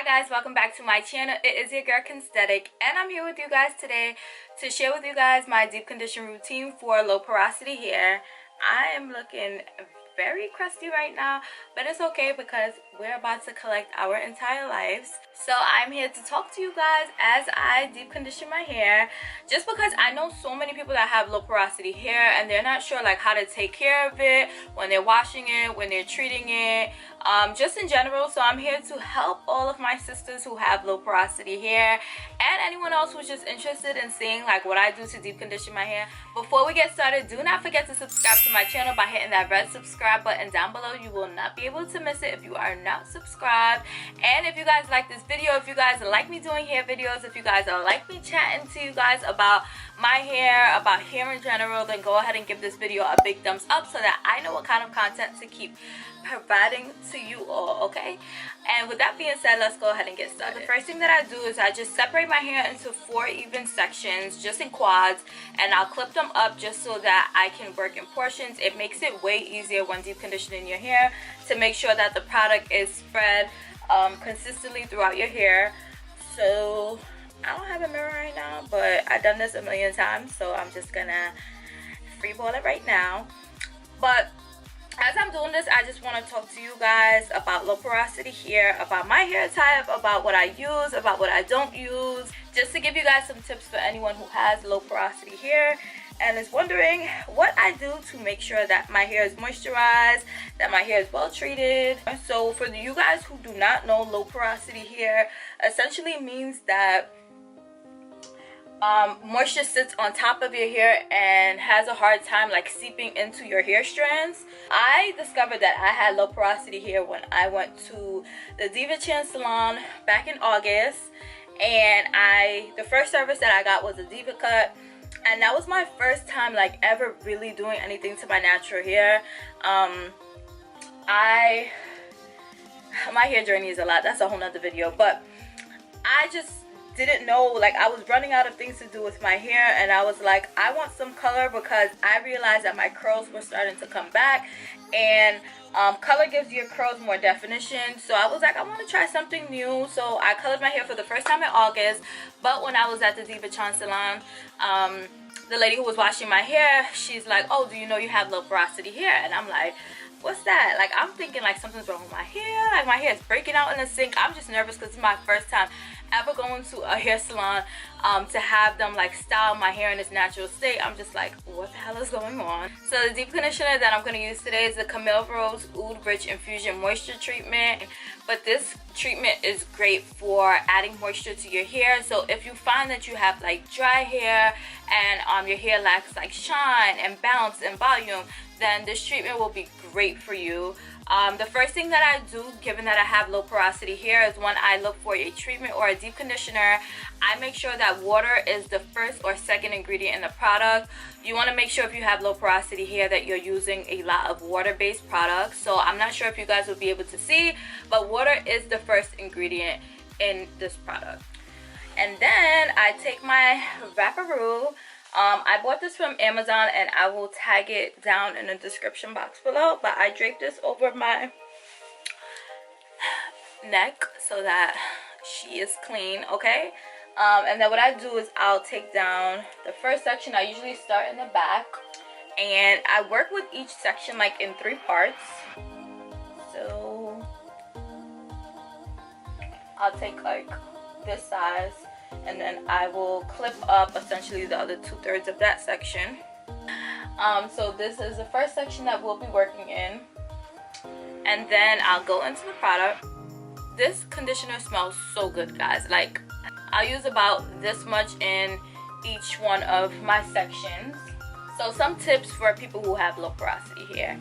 Hi guys, welcome back to my channel. It is your girl Kensthetic, and I'm here with you guys today to share with you guys my deep condition routine for low porosity hair. I am looking very crusty right now, but it's okay because we're about to collect our entire lives. So I'm here to talk to you guys as I deep condition my hair, just because I know so many people that have low porosity hair and they're not sure like how to take care of it when they're washing it, when they're treating it, just in general. So I'm here to help all of my sisters who have low porosity hair and anyone else who's just interested in seeing like what I do to deep condition my hair. Before we get started, do not forget to subscribe to my channel by hitting that red subscribe button down below. You will not be able to miss it if you are not subscribed. And if you guys like this video, if you guys like me doing hair videos, if you guys like me chatting to you guys about my hair, about hair in general, then go ahead and give this video a big thumbs up so that I know what kind of content to keep providing to you all, okay? And with that being said, let's go ahead and get started. The first thing that I do is I just separate my hair into 4 even sections, just in quads, and I'll clip them up just so that I can work in portions. It makes it way easier when deep conditioning your hair to make sure that the product is spread consistently throughout your hair. So I don't have a mirror right now, but I've done this a million times, so I'm just gonna freeball it right now. But as I'm doing this, I just want to talk to you guys about low porosity hair, about my hair type, about what I use, about what I don't use, just to give you guys some tips for anyone who has low porosity hair and is wondering what I do to make sure that my hair is moisturized, that my hair is well treated. So for you guys who do not know, low porosity hair essentially means that moisture sits on top of your hair and has a hard time like seeping into your hair strands. I discovered that I had low porosity hair when I went to the Diva Chan salon back in August, and the first service that I got was a Diva cut, and that was my first time like ever really doing anything to my natural hair. My hair journey is a lot, that's a whole nother video, but I just didn't know, like I was running out of things to do with my hair, and I was like, I want some color, because I realized that my curls were starting to come back, and color gives your curls more definition. So I was like, I want to try something new. So I colored my hair for the first time in August, but when I was at the Diva Chan salon, the lady who was washing my hair, she's like, oh, do you know you have low porosity hair? And I'm like, what's that? Like, I'm thinking like something's wrong with my hair, like my hair is breaking out in the sink. I'm just nervous because it's my first time ever going to a hair salon to have them like style my hair in its natural state. I'm just like, what the hell is going on? So the deep conditioner that I'm going to use today is the Camille Rose Oud Rich Infusion Moisture Treatment. But this treatment is great for adding moisture to your hair. So if you find that you have like dry hair and your hair lacks like shine and bounce and volume, then this treatment will be great for you. The first thing that I do, given that I have low porosity hair, is when I look for a treatment or a deep conditioner, I make sure that water is the first or second ingredient in the product. You want to make sure if you have low porosity hair that you're using a lot of water-based products. So I'm not sure if you guys will be able to see, but water is the first ingredient in this product. And then I take my wrapperoo. I bought this from Amazon, and I will tag it down in the description box below, but I drape this over my neck so that she is clean, okay? And then what I do is I'll take down the first section. I usually start in the back, and I work with each section like in 3 parts. So I'll take like this size, and then I will clip up essentially the other 2/3 of that section. So this is the first section that we'll be working in, and then I'll go into the product. This conditioner smells so good, guys. Like, I'll use about this much in each one of my sections. So some tips for people who have low porosity hair.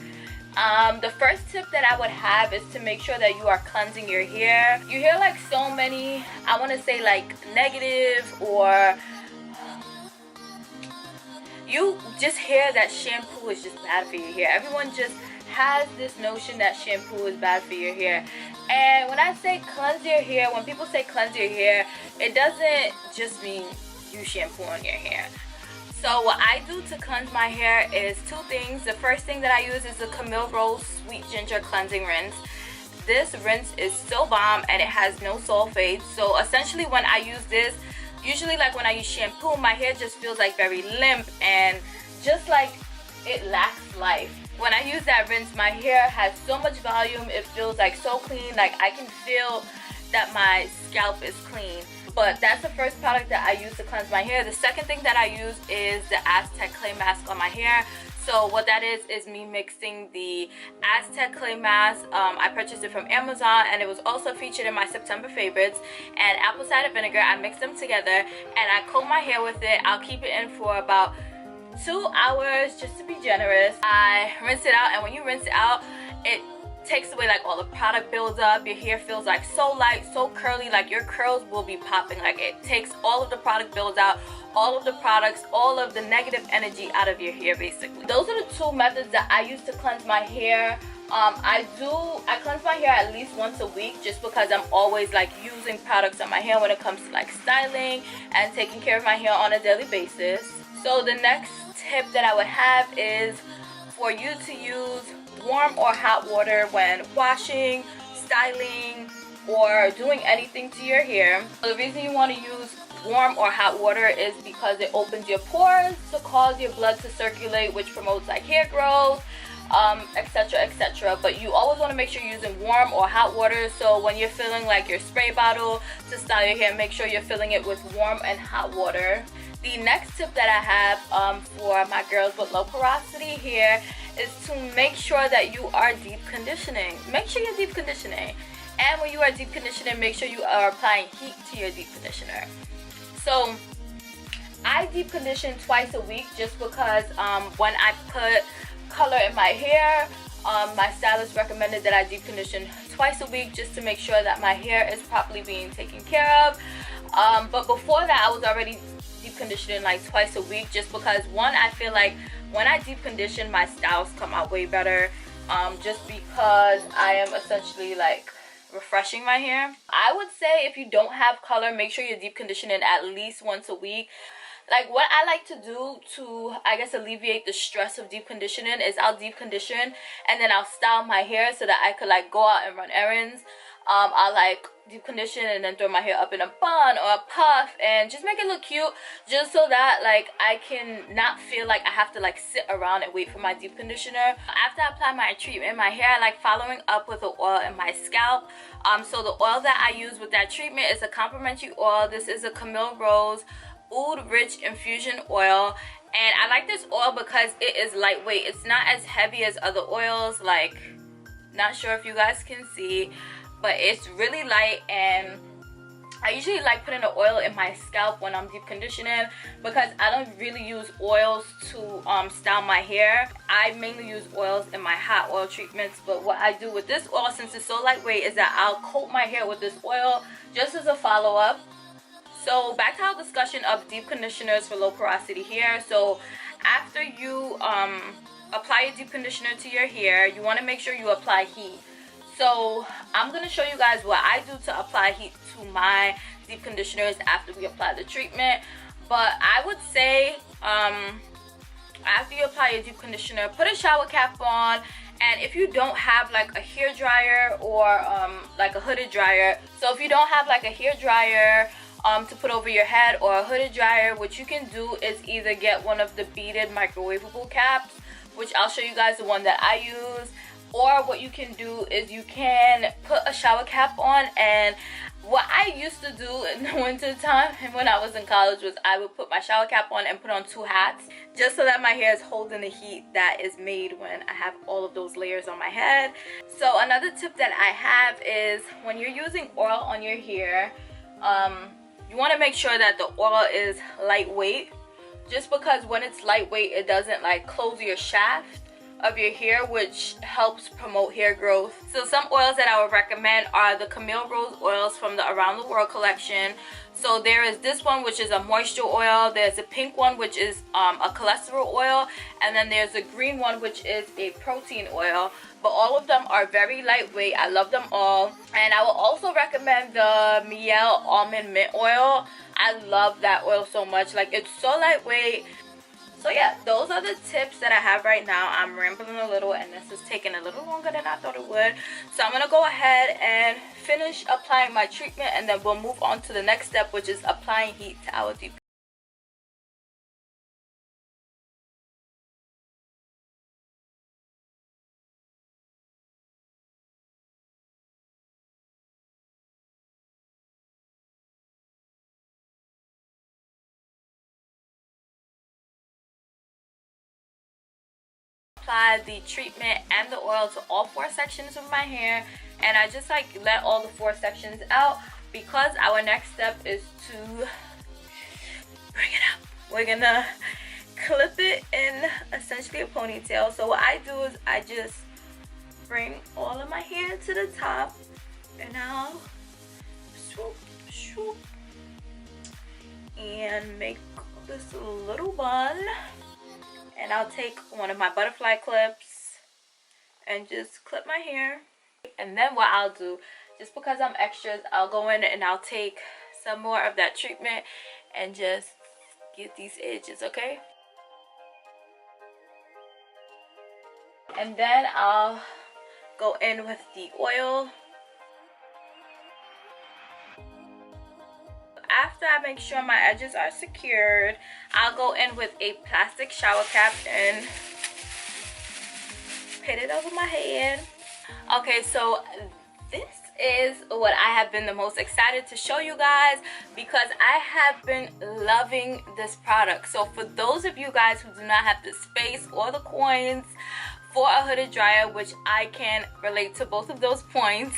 The first tip that I would have is to make sure that you are cleansing your hair. You hear like so many, I want to say like negative, or you just hear that shampoo is just bad for your hair. Everyone just has this notion that shampoo is bad for your hair. And when I say cleanse your hair, when people say cleanse your hair, it doesn't just mean you shampoo on your hair. So what I do to cleanse my hair is 2 things. The first thing that I use is the Camille Rose Sweet Ginger Cleansing Rinse. this rinse is so bomb and it has no sulfates. So essentially when I use this, usually like when I use shampoo, my hair just feels like very limp and just like it lacks life. When I use that rinse, my hair has so much volume. It feels like so clean. Like I can feel that my scalp is clean. But that's the first product that I use to cleanse my hair. The second thing that I use is the Aztec clay mask on my hair. So what that is me mixing the Aztec clay mask. I purchased it from Amazon and it was also featured in my September favorites, and apple cider vinegar. I mix them together and I coat my hair with it. I'll keep it in for about 2 hours just to be generous. I rinse it out, and when you rinse it out, it takes away like all the product builds up. Your hair feels like so light, so curly, like your curls will be popping. Like it takes all of the product builds out, all of the products, all of the negative energy out of your hair basically. Those are the 2 methods that I use to cleanse my hair. I cleanse my hair at least once a week just because I'm always like using products on my hair when it comes to like styling and taking care of my hair on a daily basis. So the next tip that I would have is for you to use warm or hot water when washing, styling, or doing anything to your hair. So the reason you want to use warm or hot water is because it opens your pores to cause your blood to circulate, which promotes like hair growth, etc, etc. But you always want to make sure you're using warm or hot water. So when you're filling like your spray bottle to style your hair, make sure you're filling it with warm and hot water. The next tip that I have for my girls with low porosity hair is to make sure that you are deep conditioning. Make sure you're deep conditioning. And when you are deep conditioning, make sure you are applying heat to your deep conditioner. So I deep condition twice a week just because when I put color in my hair, my stylist recommended that I deep condition twice a week just to make sure that my hair is properly being taken care of. But before that, I was already deep conditioning like twice a week just because, one, I feel like when I deep condition, my styles come out way better, just because I am essentially like refreshing my hair. I would say if you don't have color, make sure you're deep conditioning at least once a week. Like what I like to do to, I guess, alleviate the stress of deep conditioning is I'll deep condition and then I'll style my hair so that I could like go out and run errands. I'll like deep condition and then throw my hair up in a bun or a puff and just make it look cute, just so that like I can not feel like I have to like sit around and wait for my deep conditioner. After I apply my treatment in my hair, I like following up with the oil in my scalp. So the oil that I use with that treatment is a complimentary oil. This is a Camille Rose Oud Rich Infusion Oil, and I like this oil because it is lightweight. It's not as heavy as other oils. Like, not sure if you guys can see, but it's really light. And I usually like putting the oil in my scalp when I'm deep conditioning because I don't really use oils to style my hair. I mainly use oils in my hot oil treatments. But what I do with this oil, since it's so lightweight, is that I'll coat my hair with this oil just as a follow-up. So back to our discussion of deep conditioners for low porosity hair. So after you apply a deep conditioner to your hair, you want to make sure you apply heat. So I'm going to show you guys what I do to apply heat to my deep conditioners after we apply the treatment. But I would say after you apply your deep conditioner, put a shower cap on. And if you don't have like a hair dryer or like a hooded dryer, so if you don't have like a hair dryer to put over your head or a hooded dryer, what you can do is either get one of the beaded microwavable caps, which I'll show you guys the one that I use, or what you can do is you can put a shower cap on. And what I used to do in the winter time and when I was in college was I would put my shower cap on and put on 2 hats just so that my hair is holding the heat that is made when I have all of those layers on my head. So another tip that I have is when you're using oil on your hair, you want to make sure that the oil is lightweight, just because when it's lightweight it doesn't like close your shaft of your hair, which helps promote hair growth. So some oils that I would recommend are the Camille Rose oils from the Around the World collection. So there is this one, which is a moisture oil. There's a pink one, which is a cholesterol oil, and then there's a green one, which is a protein oil. But all of them are very lightweight. I love them all. And I will also recommend the Miel Almond Mint Oil. I love that oil so much. Like, it's so lightweight, So yeah, those are the tips that I have right now. I'm rambling a little and this is taking a little longer than I thought it would. So I'm going to go ahead and finish applying my treatment, and then we'll move on to the next step, which is applying heat to our deep. Apply the treatment and the oil to all 4 sections of my hair, and I just like let all the 4 sections out because our next step is to bring it up. We're gonna clip it in essentially a ponytail. So what I do is I just bring all of my hair to the top and I'll swoop, swoop, and make this little bun. And I'll take one of my butterfly clips and just clip my hair. And then what I'll do, just because I'm extras, I'll go in and I'll take some more of that treatment and just get these edges, okay? And then I'll go in with the oil. After I make sure my edges are secured, I'll go in with a plastic shower cap and put it over my head. Okay, so this is what I have been the most excited to show you guys because I have been loving this product. So for those of you guys who do not have the space or the coins for a hooded dryer, which I can relate to both of those points,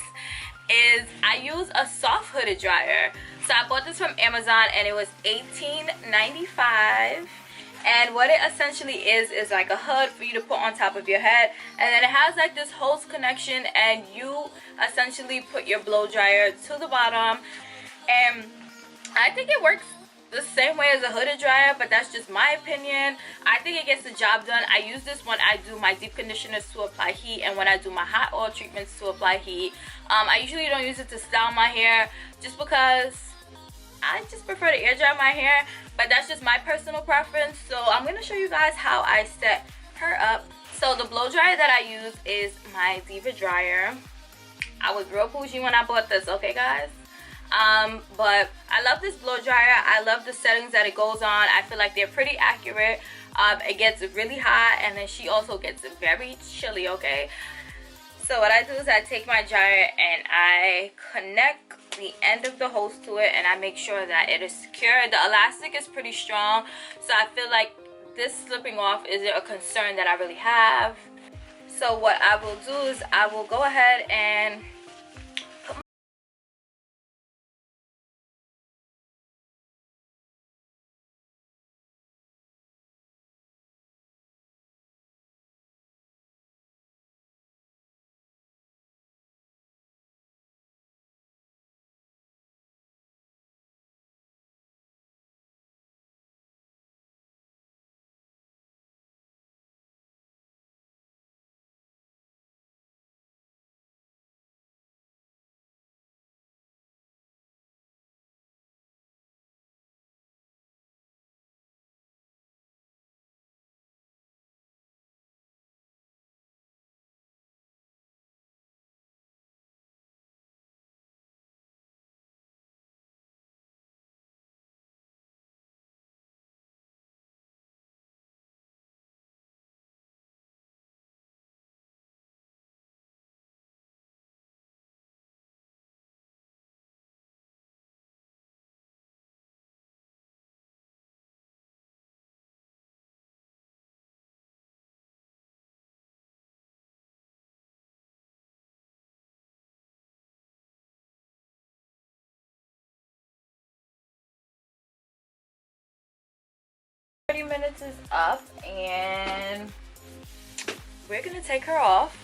is I use a soft hooded dryer. So I bought this from Amazon and it was $18.95. And what it essentially is like a hood for you to put on top of your head, and then it has like this hose connection, and you essentially put your blow dryer to the bottom. And I think it works the same way as a hooded dryer, but that's just my opinion. I think it gets the job done. I use this when I do my deep conditioners to apply heat and when I do my hot oil treatments to apply heat. I usually don't use it to style my hair just because I just prefer to air dry my hair, but that's just my personal preference. So I'm going to show you guys how I set her up. So the blow dryer that I use is my Diva dryer. I was real bougie when I bought this, okay guys? But I love this blow dryer. I love the settings that it goes on. I feel like they're pretty accurate. It gets really hot, and then she also gets very chilly, okay? So what I do is I take my dryer and I connect the end of the hose to it, and I make sure that it is secure. The elastic is pretty strong, so I feel like this slipping off isn't a concern that I really have. So what I will do is I will go ahead and minutes is up, and we're gonna take her off.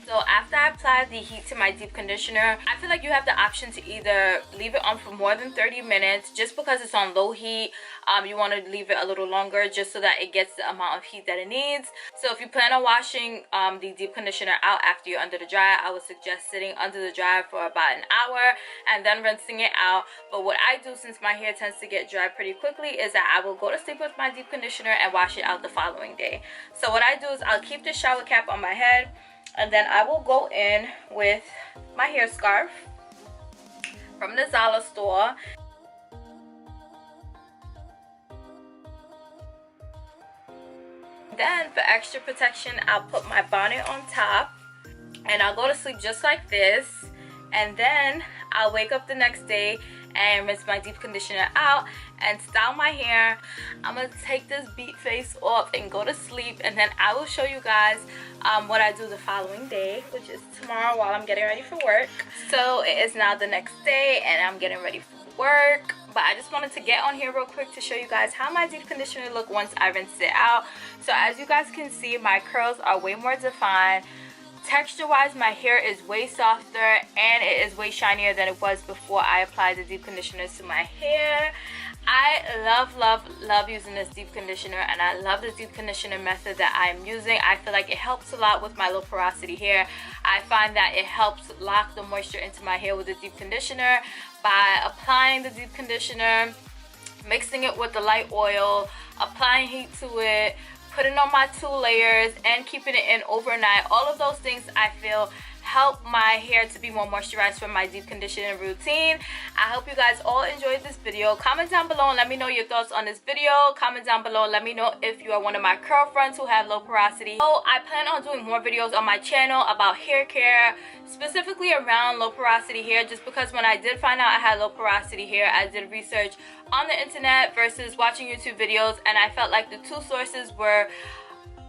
So after I apply the heat to my deep conditioner, I feel like you have the option to either leave it on for more than 30 minutes. Just because it's on low heat, you want to leave it a little longer just so that it gets the amount of heat that it needs. So if you plan on washing the deep conditioner out after you're under the dryer, I would suggest sitting under the dryer for about an hour and then rinsing it out. But what I do, since my hair tends to get dry pretty quickly, is that I will go to sleep with my deep conditioner and wash it out the following day. So what I do is I'll keep the shower cap on my head, and then I will go in with my hair scarf from the Zala store. Then for extra protection, I'll put my bonnet on top and I'll go to sleep just like this. And then I'll wake up the next day and rinse my deep conditioner out and style my hair. I'm gonna take this beat face off and go to sleep, and then I will show you guys what I do the following day, which is tomorrow while I'm getting ready for work. So it is now the next day and I'm getting ready for work, but I just wanted to get on here real quick to show you guys how my deep conditioner look once I rinse it out. So as you guys can see, my curls are way more defined. Texture wise, my hair is way softer and it is way shinier than it was before I applied the deep conditioner to my hair. I love using this deep conditioner, and I love the deep conditioner method that I am using. I feel like it helps a lot with my low porosity hair. I find that it helps lock the moisture into my hair with the deep conditioner by applying the deep conditioner, mixing it with the light oil, applying heat to it, putting on my 2 layers, and keeping it in overnight. All of those things I feel help my hair to be more moisturized from my deep conditioning routine. I hope you guys all enjoyed this video. Comment down below and let me know your thoughts on this video. Comment down below and let me know if you are one of my curl friends who have low porosity. So I plan on doing more videos on my channel about hair care, specifically around low porosity hair, just because when I did find out I had low porosity hair, I did research on the internet versus watching YouTube videos, and I felt like the 2 sources were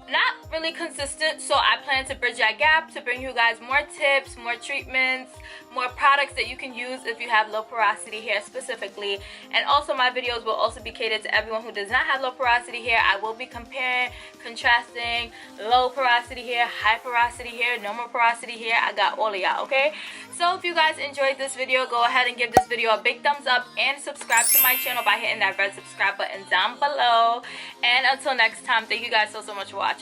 not really consistent. So I plan to bridge that gap to bring you guys more tips, more treatments, more products that you can use if you have low porosity hair specifically. And also my videos will also be catered to everyone who does not have low porosity hair. I will be comparing, contrasting low porosity hair, high porosity hair, normal porosity hair. I got all of y'all, okay? So if you guys enjoyed this video, go ahead and give this video a big thumbs up and subscribe to my channel by hitting that red subscribe button down below. And until next time, thank you guys so much for watching.